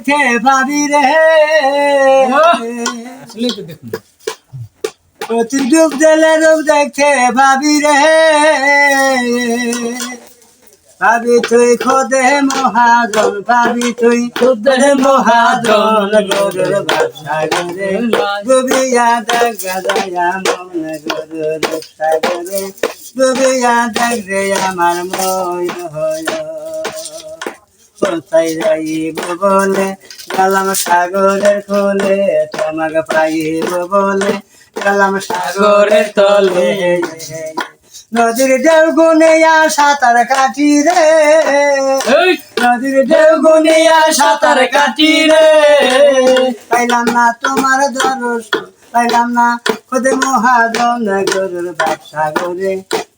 দেখতে ভাবি রে প্রতি ডুব দিলে রূপ দেখতে ভাবি রে ভাবি তুই খোদে মহাজন ভাবি তুই খোদে মহাজন গরুর ভাষা গরে ডুবিয়া দেখা যায় মন গরুর সাগরে ডুবিয়া দেখে আমার ময় হয় কোথায় যাইব বলে গেলাম সাগরের কোলে তোমাকে পাইব বলে গেলাম সাগরের তলে নদীর ঢেউ গুনিয়া সাঁতার কাটি রে নদীর ঢেউ গুনিয়া সাঁতার কাটি রে পাইলাম না তোমার দর্শন পাইলাম না খোদে মহাজন গরুর ব্যবসা করে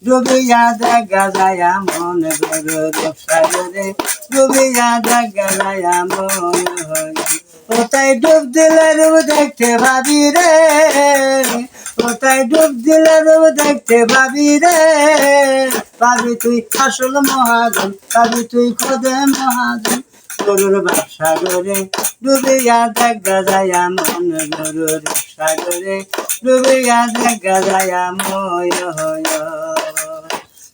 ডুবিয়া দেখা যায় মন গরুর ব্যবসা করে ডুবিয়া দেখা যায় মন কোথায় ডুব দিলে রূপ দেখতে ভাবি রে কোথায় ডুব দিলে রূপ দেখতে ভাবি রে ভাবি তুই আসল মহাজন ভাবি তুই খোদে মহাজন গরুর ব্যবসা করে ডুবিয়া দেখা যায় মন গরুর ব্যবসা করে ডুবিয়া দেখা যায় ময়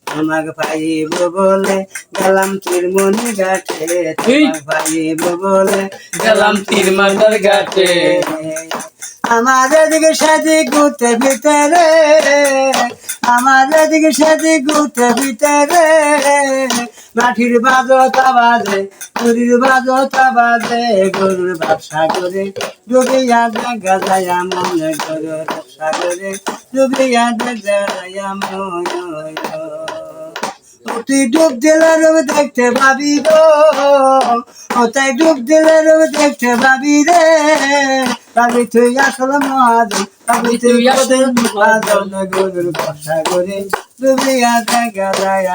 তোমাকে পাইব বলে গেলাম তিরমনি ঘাটে তোমাকে পাইব বলে গেলাম তিরমাটার ঘাটে আমাদের দিকে সাথে ঘুরতে ভিতরে আমাদের দিকে সাথে ঘুরতে ভিতরে মাটির বাজতা বাজে গরুর বাজতা বাজে গরুর ব্যবসা করে ডুবিয়া দেখা যায় মনে গরুর ব্যবসা করে ডুবিয়া দেখা যায় মনে তুই ডুব দিলে রূপ দেখতে ভাবি গো ওটাই ডুব দিলে রূপ দেখতে ভাবি রে ভাবি তুই আসল মহাজন ভাবি তুই আসল মহাজন গরুর ব্যবসা করে ডুবিয়া দেখা যায়